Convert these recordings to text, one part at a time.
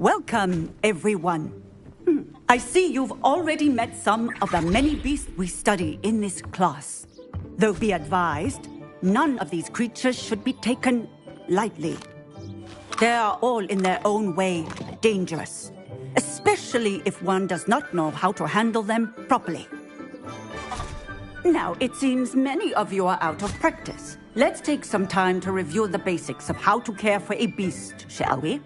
Welcome, everyone. I see you've already met some of the many beasts we study in this class. Though be advised, none of these creatures should be taken lightly. They are all in their own way dangerous, especially if one does not know how to handle them properly. Now, it seems many of you are out of practice. Let's take some time to review the basics of how to care for a beast, shall we?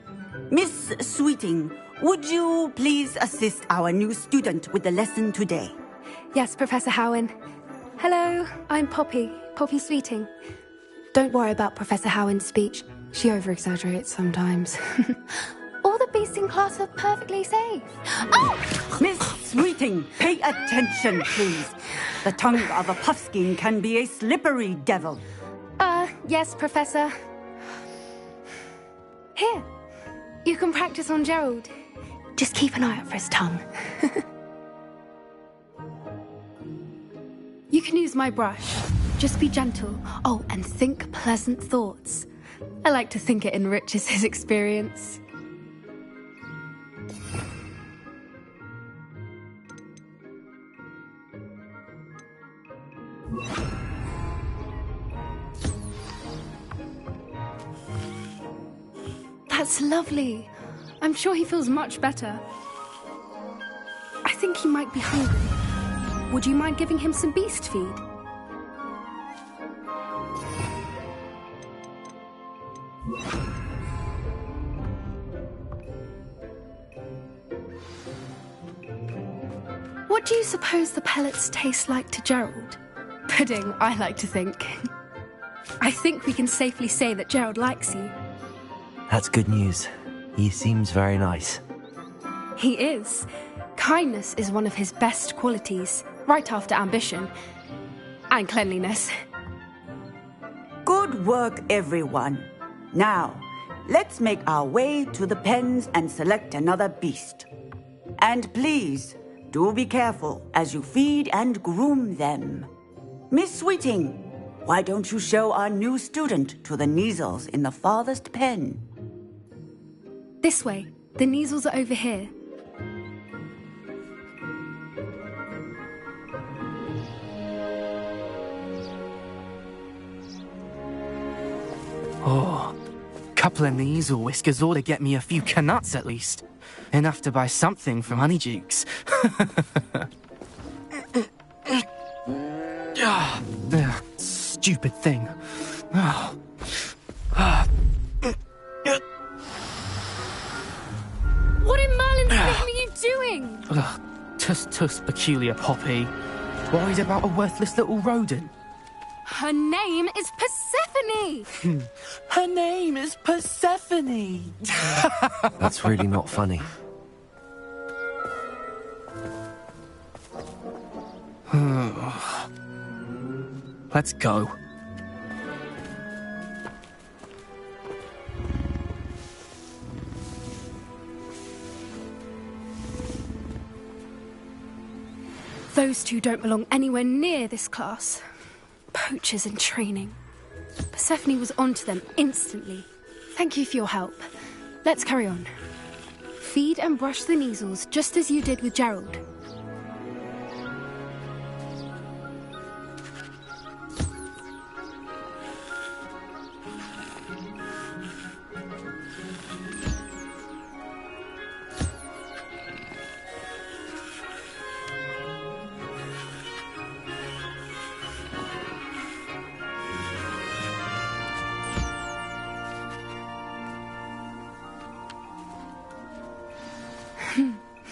Miss Sweeting, would you please assist our new student with the lesson today? Yes, Professor Howen. Hello, I'm Poppy Sweeting. Don't worry about Professor Howen's speech. She over-exaggerates sometimes. All the beasts in class are perfectly safe. Oh! Miss Sweeting, pay attention, please. The tongue of a puffskein can be a slippery devil. Yes, Professor. Here, you can practice on Gerald. Just keep an eye out for his tongue. You can use my brush. Just be gentle. Oh, and think pleasant thoughts. I like to think it enriches his experience. That's lovely. I'm sure he feels much better. I think he might be hungry. Would you mind giving him some beast feed? What do you suppose the pellets taste like to Gerald? Pudding, I like to think. I think we can safely say that Gerald likes you. That's good news. He seems very nice. He is. Kindness is one of his best qualities, right after ambition. And cleanliness. Good work, everyone. Now, let's make our way to the pens and select another beast. And please, do be careful as you feed and groom them. Miss Sweeting, why don't you show our new student to the Kneazles in the farthest pen? This way. The Kneazles are over here. Oh, couple of Kneazle whiskers ought to get me a few canuts at least. Enough to buy something from Honeydukes. Stupid thing. What in Merlin's name are you doing? Tuss, peculiar Poppy. Worried about a worthless little rodent? Her name is Persephone! Her name is Persephone! That's really not funny. Let's go. Those two don't belong anywhere near this class. Poachers in training. Persephone was onto them instantly. Thank you for your help. Let's carry on. Feed and brush the Kneazles just as you did with Gerald.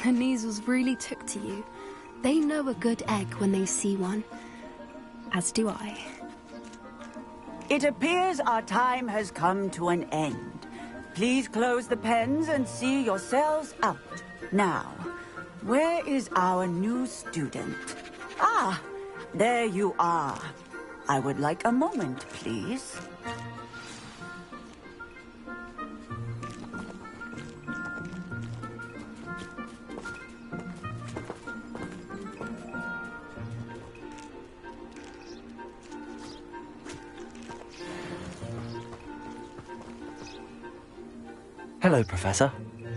The Kneazles really took to you. They know a good egg when they see one. As do I. It appears our time has come to an end. Please close the pens and see yourselves out. Now, where is our new student? Ah, there you are. I would like a moment, please. Hello, Professor.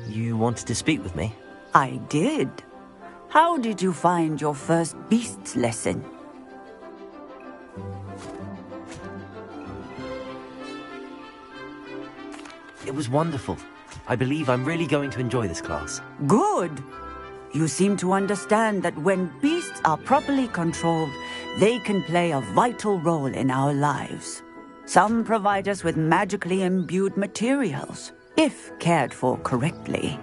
You wanted to speak with me? I did. How did you find your first beasts lesson? It was wonderful. I believe I'm really going to enjoy this class. Good. You seem to understand that when beasts are properly controlled, they can play a vital role in our lives. Some provide us with magically imbued materials, if cared for correctly,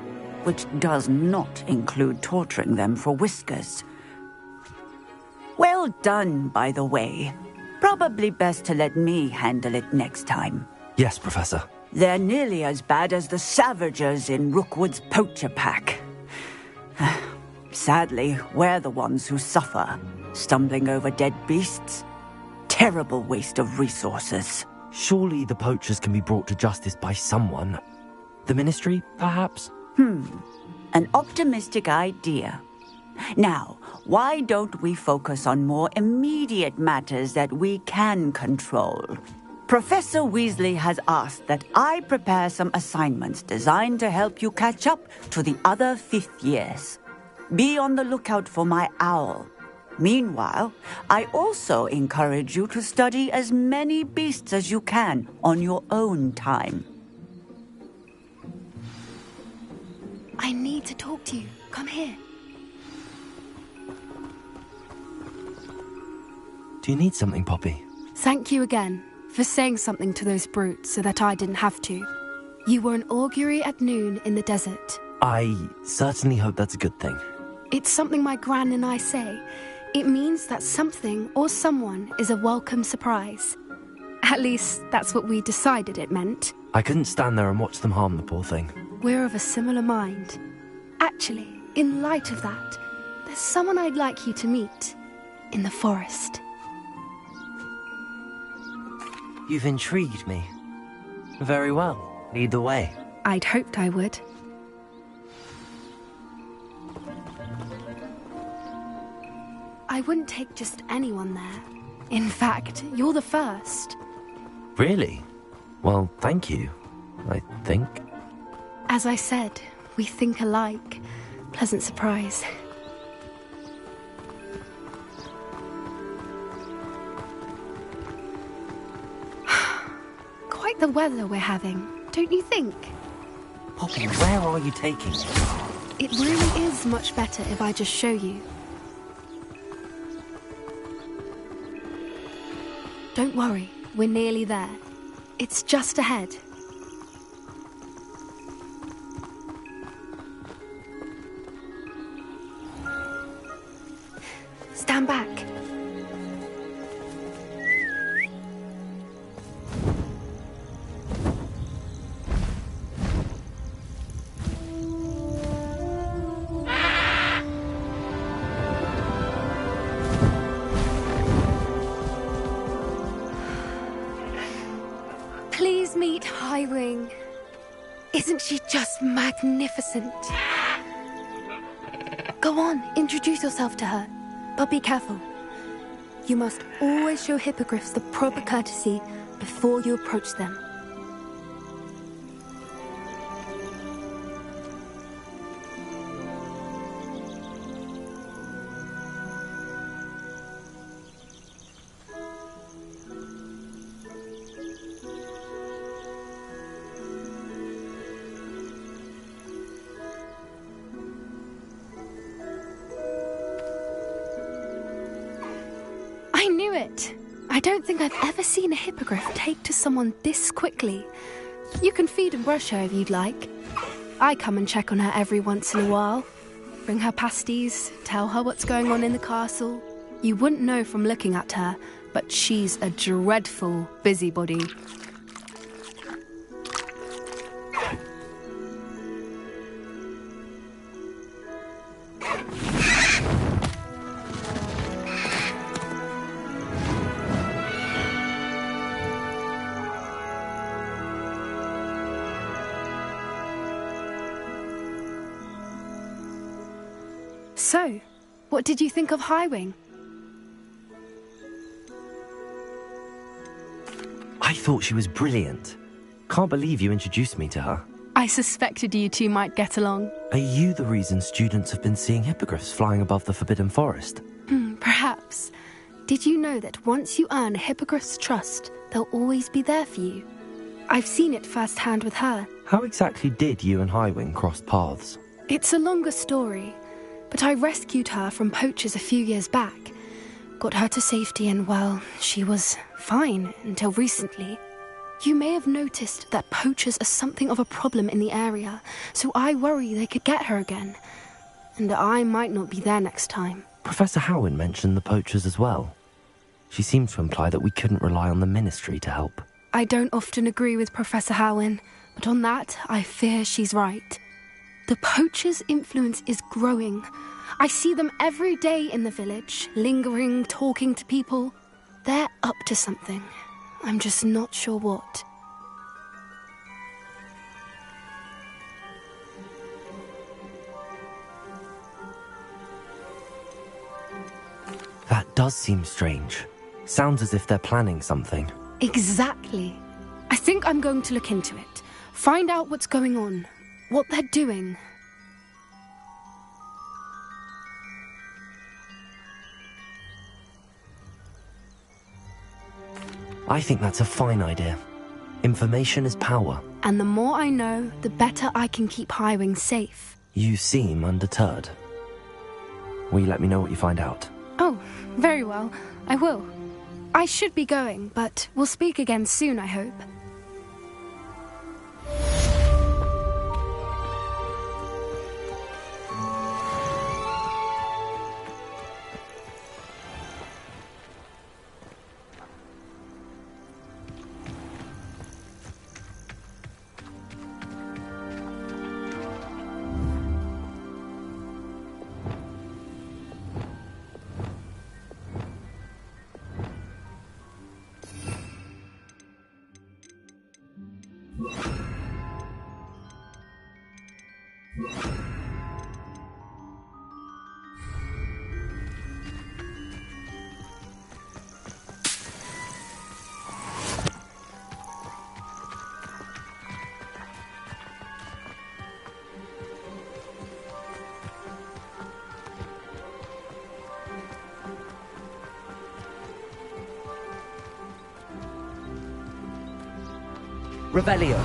which does not include torturing them for whiskers. Well done, by the way. Probably best to let me handle it next time. Yes, Professor. They're nearly as bad as the Savagers in Rookwood's poacher pack. Sadly, we're the ones who suffer, stumbling over dead beasts. Terrible waste of resources. Surely the poachers can be brought to justice by someone. The Ministry, perhaps? An optimistic idea. Now, why don't we focus on more immediate matters that we can control? Professor Weasley has asked that I prepare some assignments designed to help you catch up to the other fifth years. Be on the lookout for my owl. Meanwhile, I also encourage you to study as many beasts as you can on your own time. I need to talk to you. Come here. Do you need something, Poppy? Thank you again for saying something to those brutes so that I didn't have to. You were an augury at noon in the desert. I certainly hope that's a good thing. It's something my gran and I say. It means that something or someone is a welcome surprise. At least, that's what we decided it meant. I couldn't stand there and watch them harm the poor thing. We're of a similar mind. Actually, in light of that, there's someone I'd like you to meet. In the forest. You've intrigued me. Very well. Lead the way. I'd hoped I would. I wouldn't take just anyone there. In fact, you're the first. Really? Well, thank you, I think. As I said, we think alike. Pleasant surprise. Quite the weather we're having, don't you think? Poppy, where are you taking me? It really is much better if I just show you. Don't worry, we're nearly there. It's just ahead. Stand back. Please meet Highwing. Isn't she just magnificent? Go on, introduce yourself to her. But be careful. You must always show hippogriffs the proper courtesy before you approach them. I knew it! I don't think I've ever seen a hippogriff take to someone this quickly. You can feed and brush her if you'd like. I come and check on her every once in a while. Bring her pasties, tell her what's going on in the castle. You wouldn't know from looking at her, but she's a dreadful busybody. So, what did you think of Highwing? I thought she was brilliant. Can't believe you introduced me to her. I suspected you two might get along. Are you the reason students have been seeing hippogriffs flying above the Forbidden Forest? Perhaps. Did you know that once you earn a hippogriff's trust, they'll always be there for you? I've seen it firsthand with her. How exactly did you and Highwing cross paths? It's a longer story, but I rescued her from poachers a few years back. Got her to safety and, well, she was fine until recently. You may have noticed that poachers are something of a problem in the area, so I worry they could get her again. And I might not be there next time. Professor Howin mentioned the poachers as well. She seemed to imply that we couldn't rely on the Ministry to help. I don't often agree with Professor Howin, but on that, I fear she's right. The poachers' influence is growing. I see them every day in the village, lingering, talking to people. They're up to something. I'm just not sure what. That does seem strange. Sounds as if they're planning something. Exactly. I think I'm going to look into it. Find out what's going on. What they're doing. I think that's a fine idea. Information is power. And the more I know, the better I can keep Highwing safe. You seem undeterred. Will you let me know what you find out? Oh, very well. I will. I should be going, but we'll speak again soon, I hope. Revelio.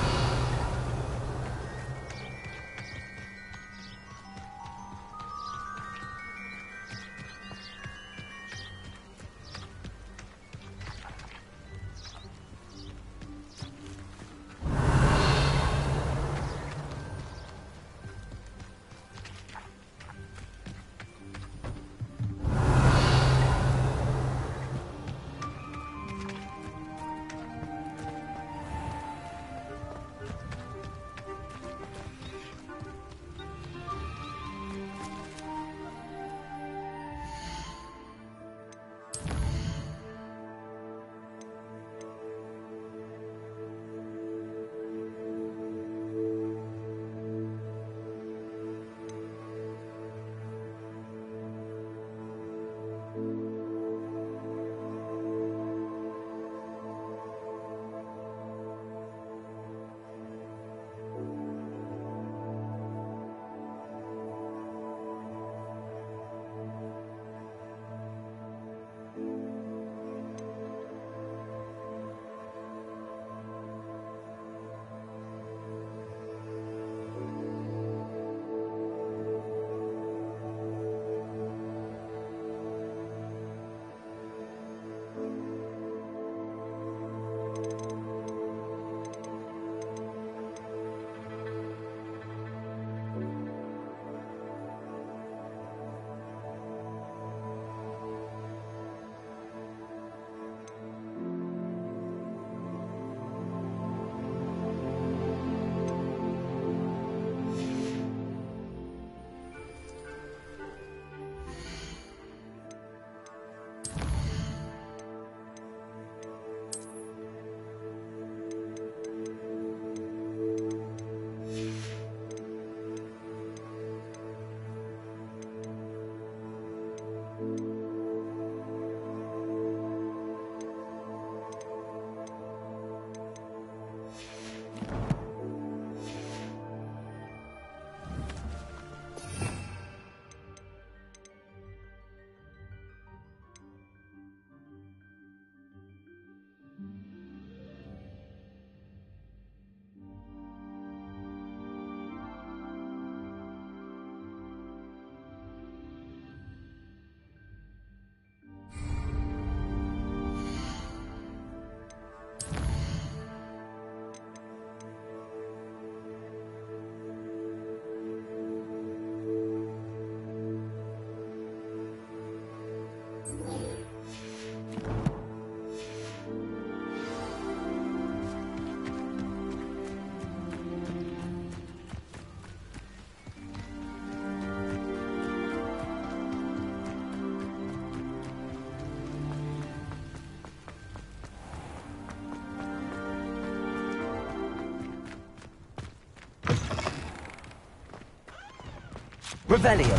Revelio.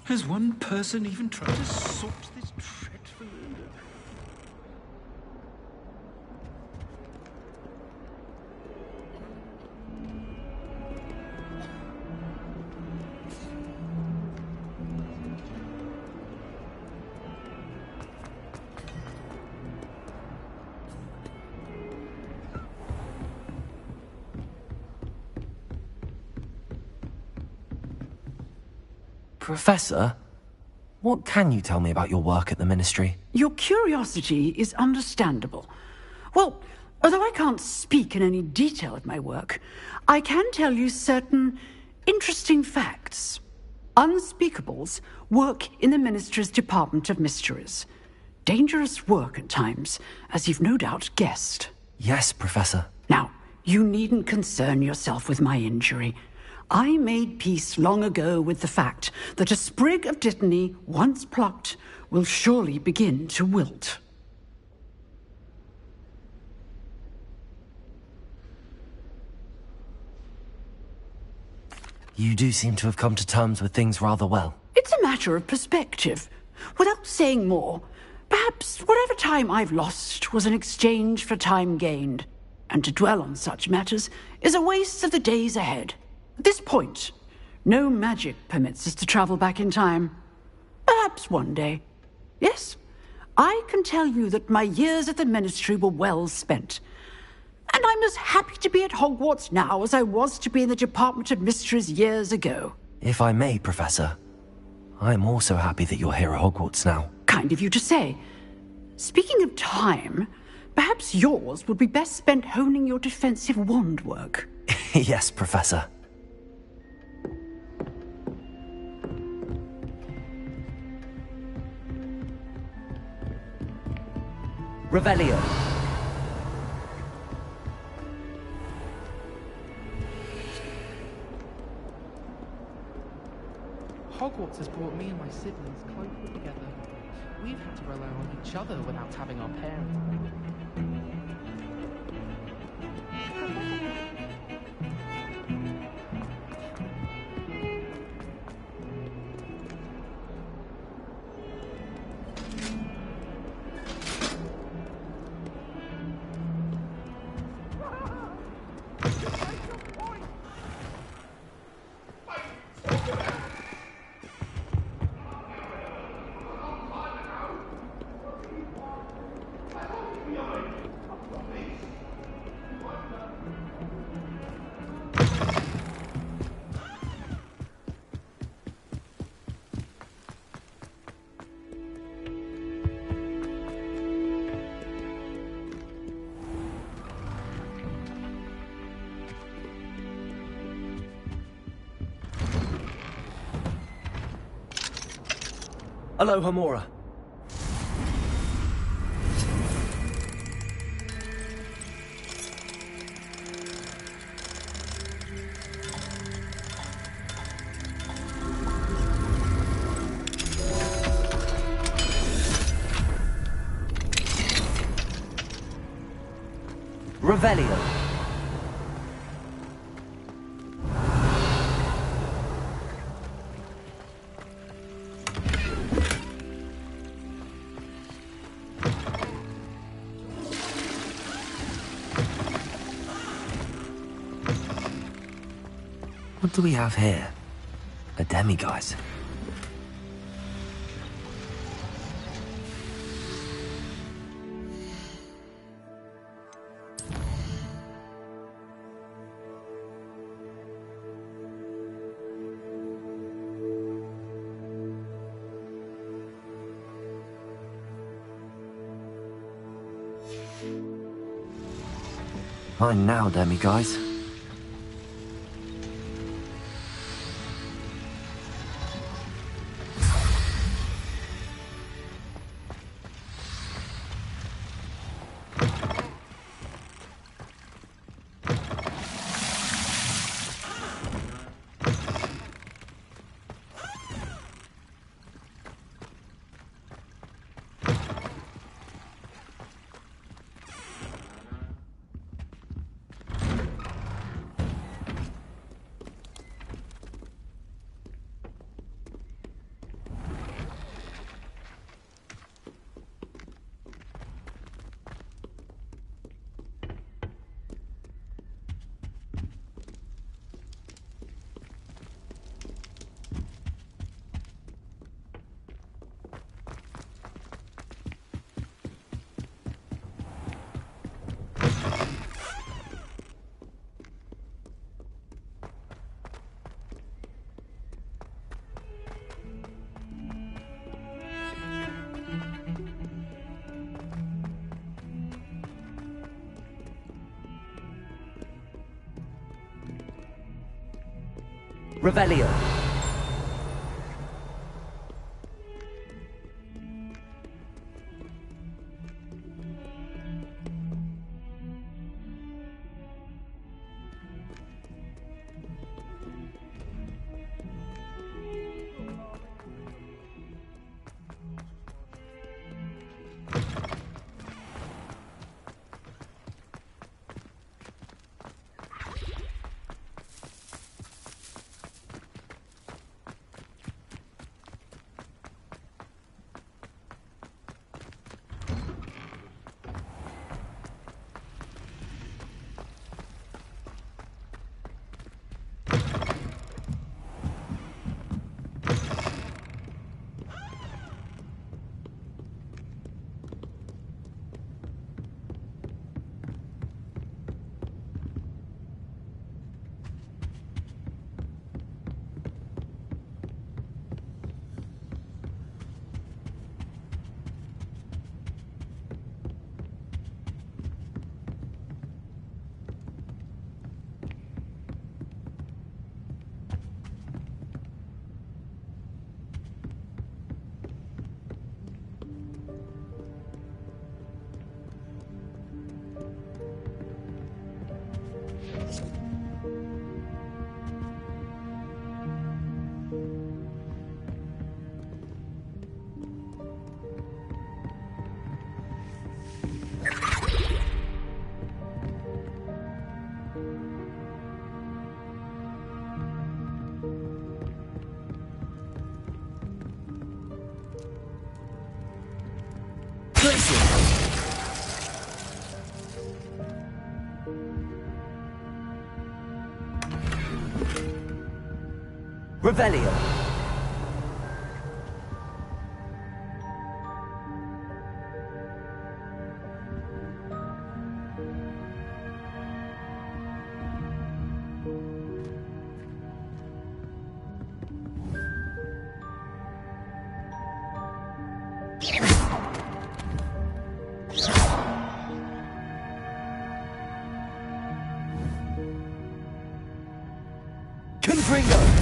Has one person even tried to sort this dreadful odor? Professor, what can you tell me about your work at the Ministry? Your curiosity is understandable. Well, although I can't speak in any detail of my work, I can tell you certain interesting facts. Unspeakables work in the Ministry's Department of Mysteries. Dangerous work at times, as you've no doubt guessed. Yes, Professor. Now, you needn't concern yourself with my injury. I made peace long ago with the fact that a sprig of dittany, once plucked, will surely begin to wilt. You do seem to have come to terms with things rather well. It's a matter of perspective. Without saying more, perhaps whatever time I've lost was an exchange for time gained, and to dwell on such matters is a waste of the days ahead. At this point, no magic permits us to travel back in time. Perhaps one day. Yes, I can tell you that my years at the Ministry were well spent. And I'm as happy to be at Hogwarts now as I was to be in the Department of Mysteries years ago. If I may, Professor, I'm also happy that you're here at Hogwarts now. Kind of you to say. Speaking of time, perhaps yours would be best spent honing your defensive wand work. Yes, Professor. Revelio. Hogwarts has brought me and my siblings closely together. We've had to rely on each other without having our parents. Aloha, Mora. Revelio. What do we have here? A demiguise. Fine now, Demi guys. Revelio. Revelio. Confringo.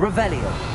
Revelio.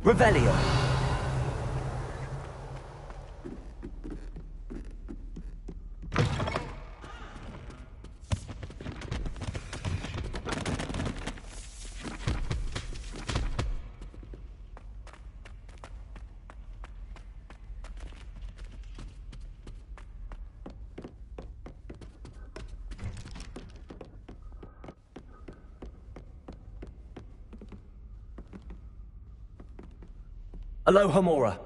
Revelio. Aloha Mora.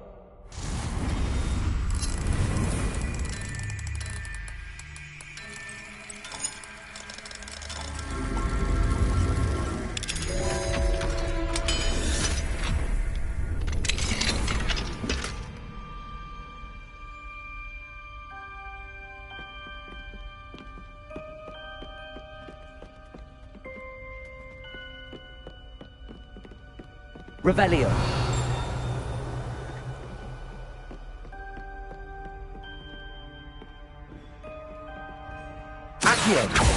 Revelio. Accio.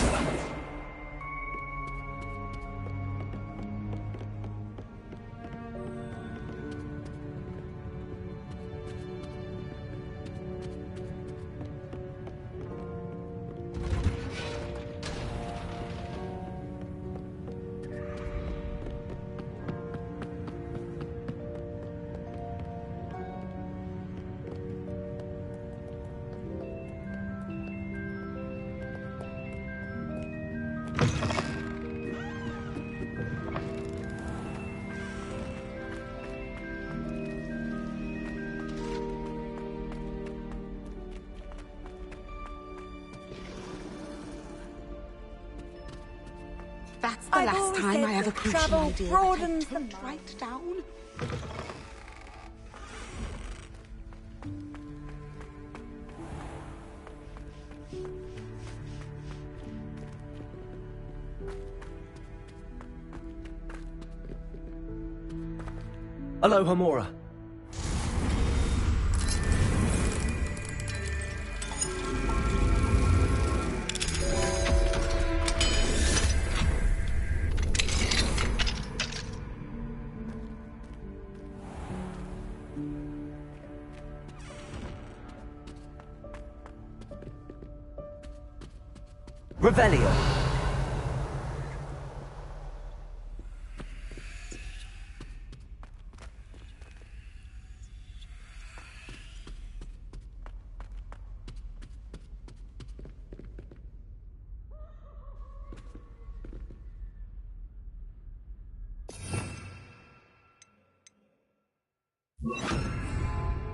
That's the last time I have a crucial travel idea that I broadens the don't mind. write down. Aloha Mora. Revelio.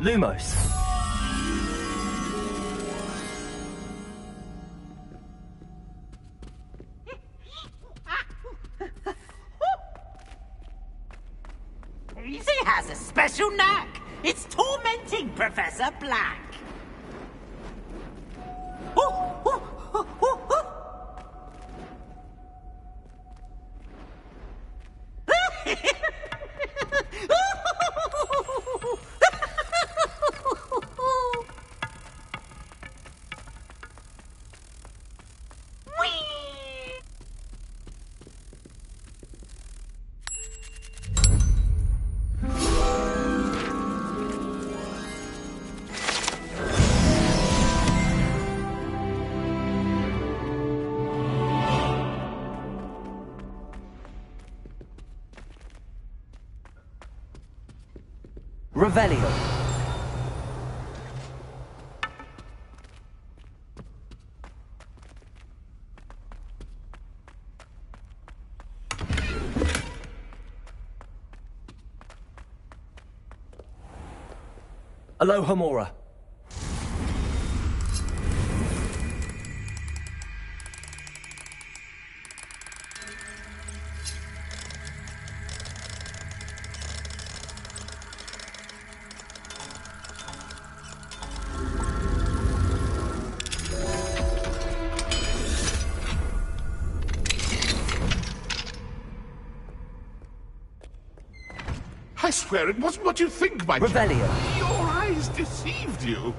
Lumos. Easy has a special knack. It's tormenting Professor Black. Revelio. Alohomora. I swear it wasn't what you think, my Revelio. child. Your eyes deceived you.